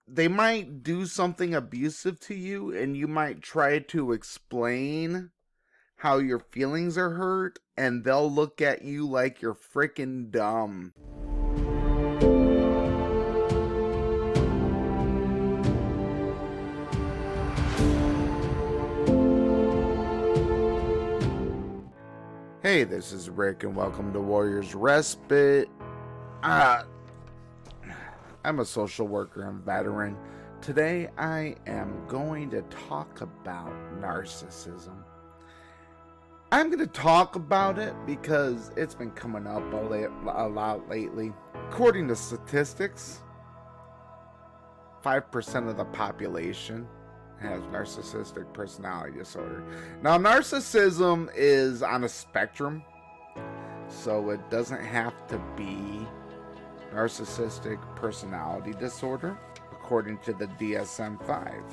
they might do something abusive to you, and you might try to explain how your feelings are hurt, and they'll look at you like you're freaking dumb. Hey, this is Rick, and welcome to Warriors Respite. I'm a social worker and veteran. Today, I am going to talk about narcissism. I'm going to talk about it because it's been coming up a lot lately. According to statistics, 5% of the population has narcissistic personality disorder. Now, narcissism is on a spectrum, so it doesn't have to be narcissistic personality disorder, according to the DSM-5.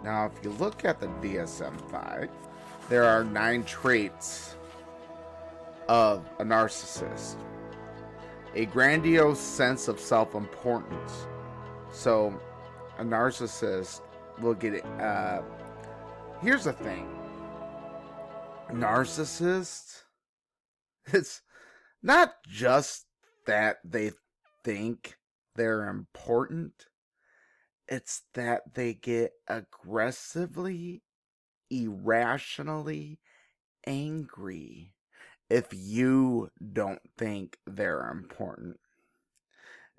Now, if you look at the DSM-5, there are 9 traits of a narcissist. A grandiose sense of self-importance. So, a narcissist will get it. Here's the thing. Narcissists, it's not just that they think they're important. It's that they get aggressively, irrationally angry if you don't think they're important.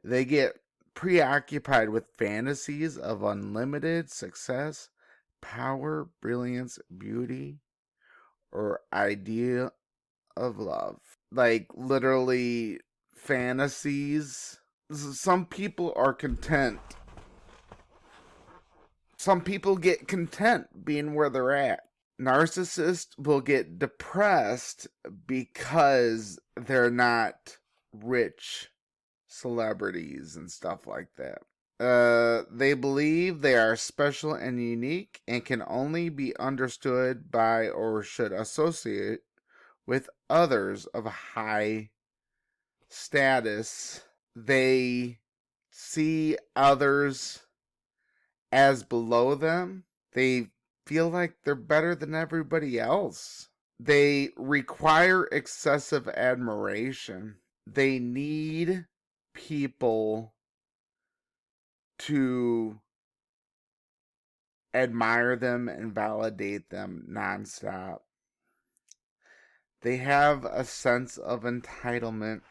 They get preoccupied with fantasies of unlimited success, power, brilliance, beauty, or idea of love. Like, literally, fantasies. Some people are content. Some people get content being where they're at. Narcissists will get depressed because they're not rich celebrities and stuff like that. They believe they are special and unique and can only be understood by or should associate with others of high status. They see others as below them. They feel like they're better than everybody else. They require excessive admiration. They need people to admire them and validate them nonstop. They have a sense of entitlement.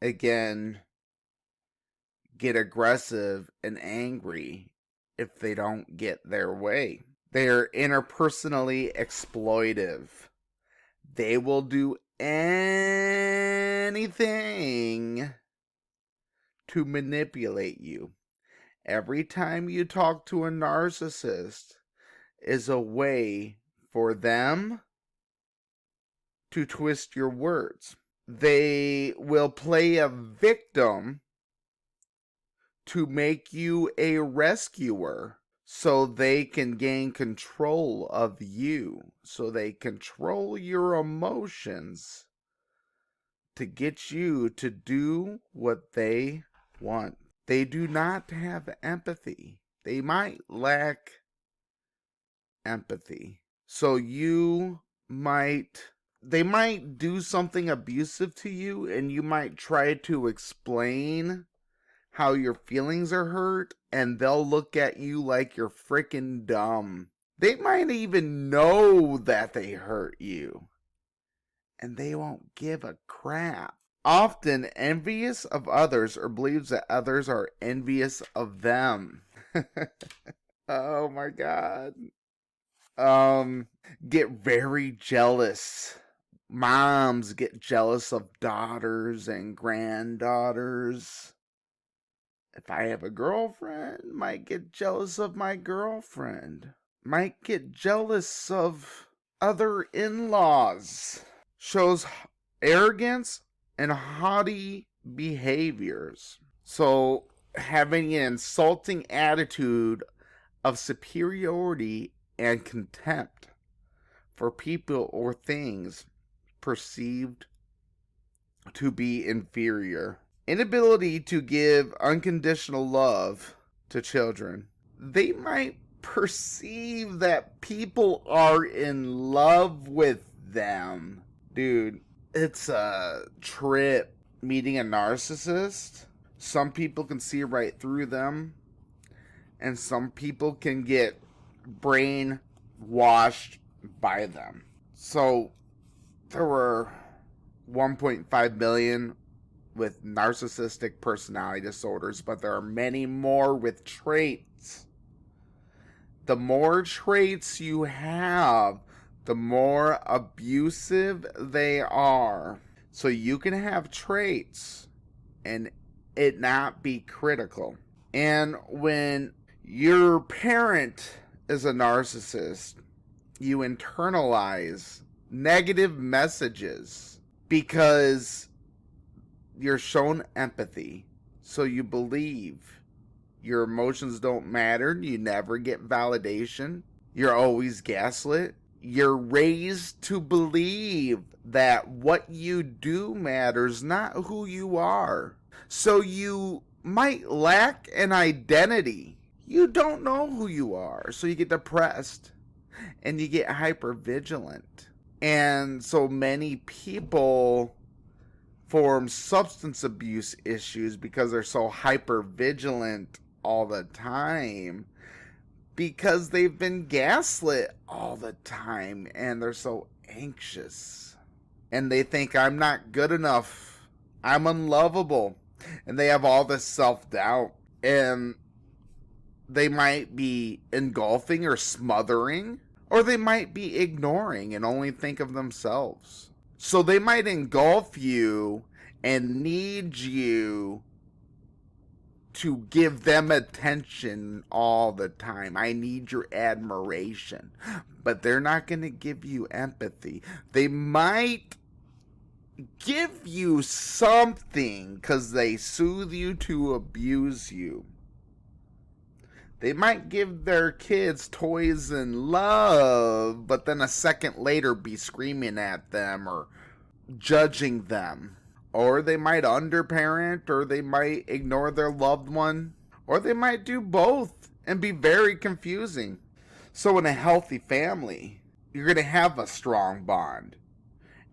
Again, get aggressive and angry if they don't get their way. They are interpersonally exploitive. They will do anything to manipulate you. Every time you talk to a narcissist is a way for them to twist your words. They will play a victim to make you a rescuer so they can gain control of you, so they control your emotions to get you to do what they want. They do not have empathy. They might lack empathy. So they might do something abusive to you, and you might try to explain how your feelings are hurt, and they'll look at you like you're freaking dumb. They might even know that they hurt you, and they won't give a crap. Often envious of others, or believes that others are envious of them. Oh my god. Get very jealous. Moms get jealous of daughters and granddaughters. If I have a girlfriend, might get jealous of my girlfriend. Might get jealous of other in-laws. Shows arrogance and haughty behaviors. So, having an insulting attitude of superiority and contempt for people or things perceived to be inferior. Inability to give unconditional love to children. They might perceive that people are in love with them. Dude, it's a trip meeting a narcissist. Some people can see right through them, and some people can get brainwashed by them. So there were 1.5 million with narcissistic personality disorders, but there are many more with traits. The more traits you have, the more abusive they are. So you can have traits and it not be critical. And when your parent is a narcissist, you internalize negative messages because you're shown empathy. So you believe your emotions don't matter. You never get validation. You're always gaslit. You're raised to believe that what you do matters, not who you are. So you might lack an identity. You don't know who you are. So you get depressed and you get hypervigilant. And so many people form substance abuse issues because they're so hypervigilant all the time, because they've been gaslit all the time and they're so anxious. And they think, I'm not good enough, I'm unlovable. And they have all this self-doubt. And they might be engulfing or smothering, or they might be ignoring and only think of themselves. So they might engulf you and need you to give them attention all the time. I need your admiration. But they're not going to give you empathy. They might give you something because they soothe you to abuse you. They might give their kids toys and love, but then a second later be screaming at them or judging them. Or they might underparent, or they might ignore their loved one, or they might do both and be very confusing. So in a healthy family, you're going to have a strong bond.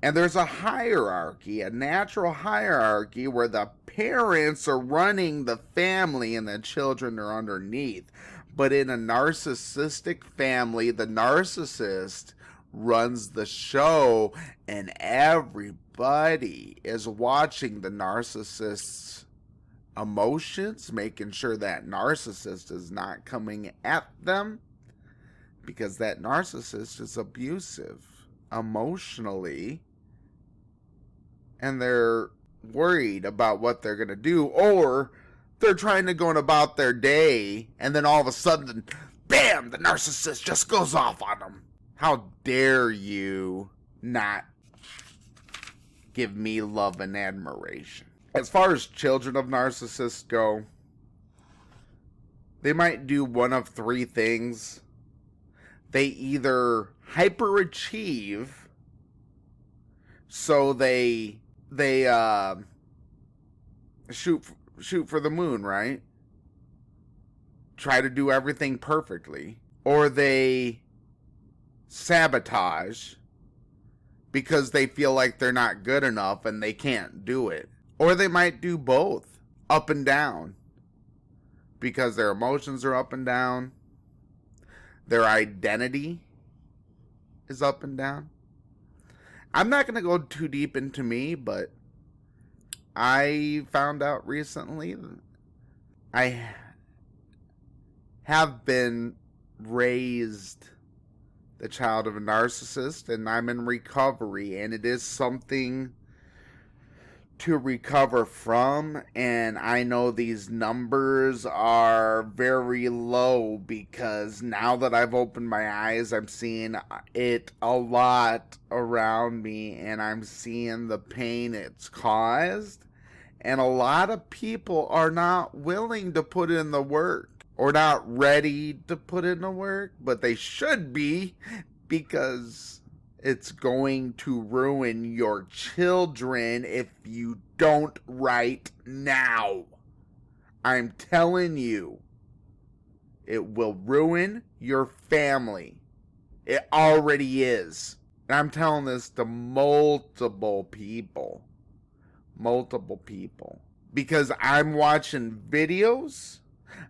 And there's a hierarchy, a natural hierarchy where the parents are running the family and the children are underneath. But in a narcissistic family, the narcissist runs the show and everybody is watching the narcissist's emotions, making sure that narcissist is not coming at them, because that narcissist is abusive emotionally. And they're worried about what they're going to do, or they're trying to go about their day, and then all of a sudden, bam, the narcissist just goes off on them. How dare you not give me love and admiration? As far as children of narcissists go, they might do one of three things. They either hyperachieve, so they shoot for the moon, right? Try to do everything perfectly. Or they sabotage because they feel like they're not good enough and they can't do it. Or they might do both, up and down, because their emotions are up and down. Their identity is up and down. I'm not going to go too deep into me, but I found out recently that I have been raised the child of a narcissist, and I'm in recovery, and it is something to recover from. And I know these numbers are very low because now that I've opened my eyes, I'm seeing it a lot around me, and I'm seeing the pain it's caused. And a lot of people are not willing to put in the work, or not ready to put in the work, but they should be, because it's going to ruin your children if you don't right now. I'm telling you. It will ruin your family. It already is. And I'm telling this to multiple people. Multiple people. Because I'm watching videos,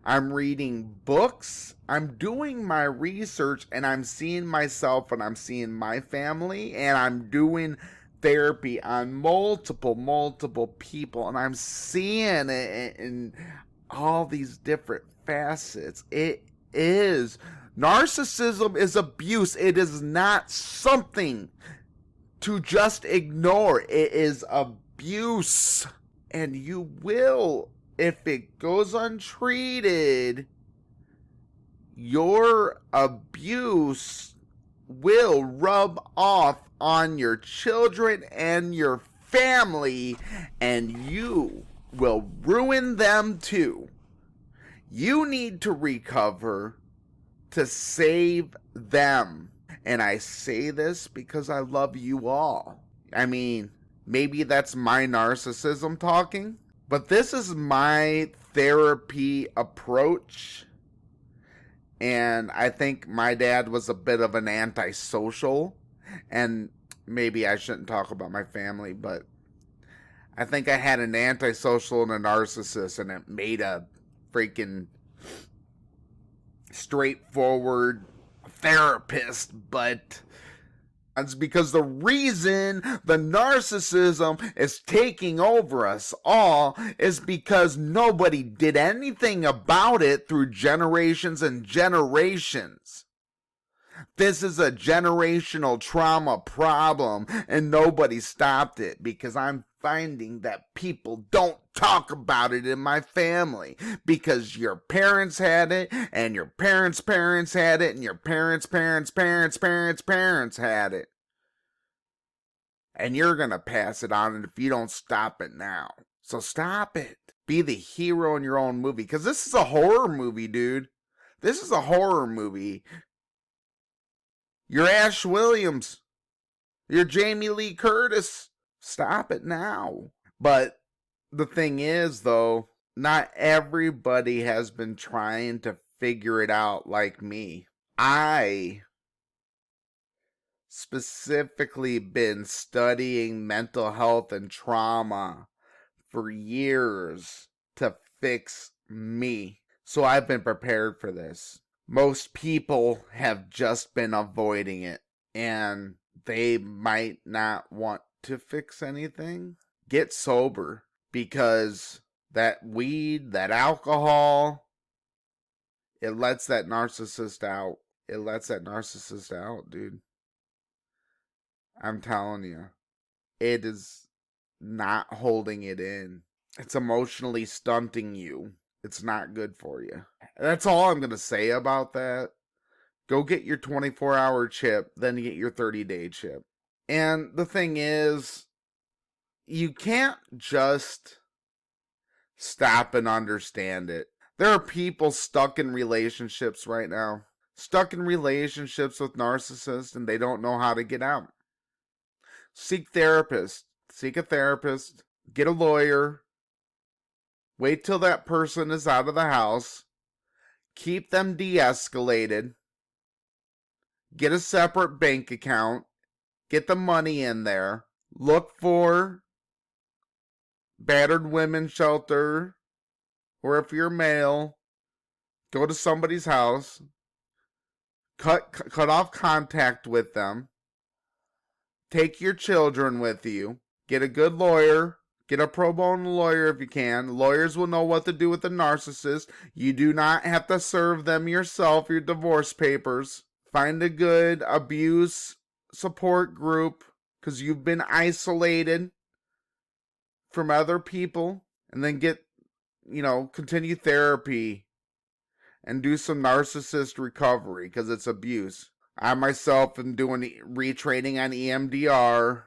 I'm reading books, I'm doing my research, and I'm seeing myself and I'm seeing my family, and I'm doing therapy on multiple people, and I'm seeing it in all these different facets. It is. Narcissism is abuse. It is not something to just ignore. It is abuse. And you will, if it goes untreated, your abuse will rub off on your children and your family, and you will ruin them too. You need to recover to save them. And I say this because I love you all. I mean, maybe that's my narcissism talking, but this is my therapy approach. And I think my dad was a bit of an antisocial. And maybe I shouldn't talk about my family, but I think I had an antisocial and a narcissist, and it made a freaking straightforward therapist. But it's because the reason the narcissism is taking over us all is because nobody did anything about it through generations and generations. This is a generational trauma problem, and nobody stopped it, because I'm finding that people don't talk about it in my family, because your parents had it, and your parents' parents had it, and your parents' parents' parents' parents' parents had it. And you're going to pass it on if you don't stop it now. So stop it. Be the hero in your own movie, because this is a horror movie, dude. This is a horror movie. You're Ash Williams. You're Jamie Lee Curtis. Stop it now. But the thing is, though, not everybody has been trying to figure it out like me. I specifically been studying mental health and trauma for years to fix me. So I've been prepared for this. Most people have just been avoiding it, and they might not want to fix anything. Get sober, because that weed, that alcohol, it lets that narcissist out. It lets that narcissist out, dude. I'm telling you, it is not holding it in. It's emotionally stunting you. It's not good for you. That's all I'm going to say about that. Go get your 24-hour chip, then get your 30-day chip. And the thing is, you can't just stop and understand it. There are people stuck in relationships right now. Stuck in relationships with narcissists, and they don't know how to get out. Seek therapists. Seek a therapist. Get a lawyer. Wait till that person is out of the house. Keep them de-escalated. Get a separate bank account. Get the money in there. Look for battered women's shelter. Or if you're male, go to somebody's house. Cut off contact with them. Take your children with you. Get a good lawyer. Get a pro bono lawyer if you can. Lawyers will know what to do with a narcissist. You do not have to serve them yourself your divorce papers. Find a good abuse support group, because you've been isolated from other people. And then continue therapy and do some narcissist recovery, because it's abuse. I myself am doing retraining on EMDR.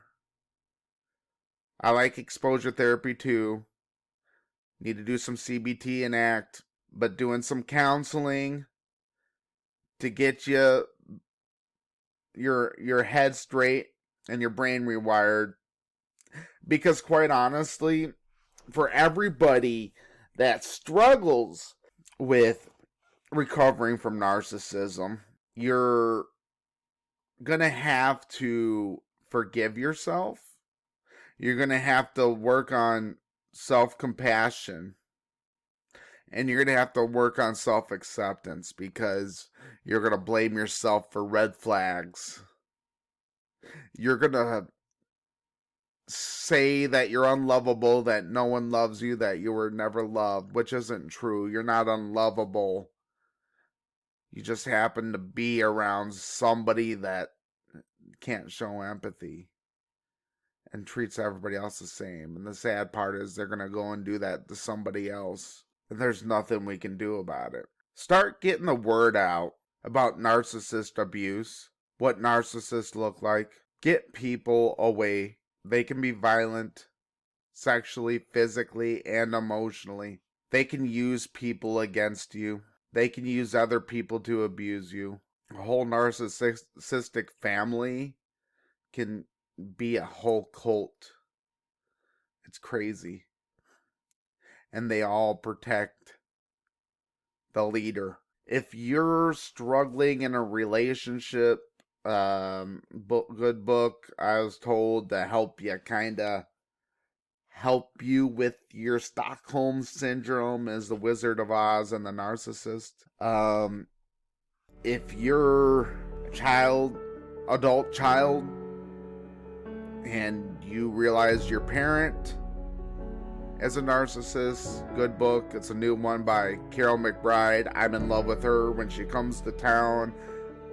I like exposure therapy too. Need to do some CBT and ACT, but doing some counseling to get your head straight and your brain rewired. Because quite honestly, for everybody that struggles with recovering from narcissism, you're going to have to forgive yourself. You're going to have to work on self-compassion. And you're going to have to work on self-acceptance, because you're going to blame yourself for red flags. You're going to say that you're unlovable, that no one loves you, that you were never loved, which isn't true. You're not unlovable. You just happen to be around somebody that can't show empathy and treats everybody else the same. And the sad part is they're going to go and do that to somebody else. And there's nothing we can do about it. Start getting the word out about narcissist abuse, what narcissists look like. Get people away. They can be violent, sexually, physically, and emotionally. They can use people against you. They can use other people to abuse you. A whole narcissistic family can be a whole cult. It's crazy. And they all protect the leader. If you're struggling in a relationship, good book I was told to help you with your Stockholm syndrome is The Wizard of Oz and the Narcissist. If you're a adult child, and you realize your parent as a narcissist, good book. It's a new one by Carol McBride. I'm in love with her. When she comes to town,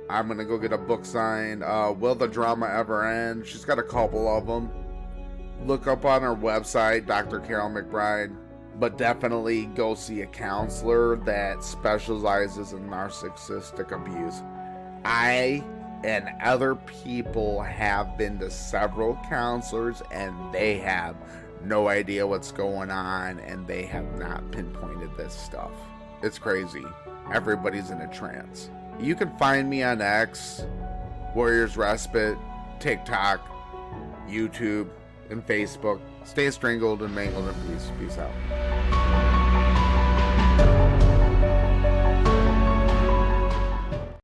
I'm going to go get a book signed. Will the Drama Ever End? She's got a couple of them. Look up on her website, Dr. Carol McBride. But definitely go see a counselor that specializes in narcissistic abuse. I and other people have been to several counselors, and they have no idea what's going on, and they have not pinpointed this stuff. It's crazy. Everybody's in a trance. You can find me on X, Warriors Respite, TikTok, YouTube, and Facebook. Stay strangled and mangled in peace. Peace out.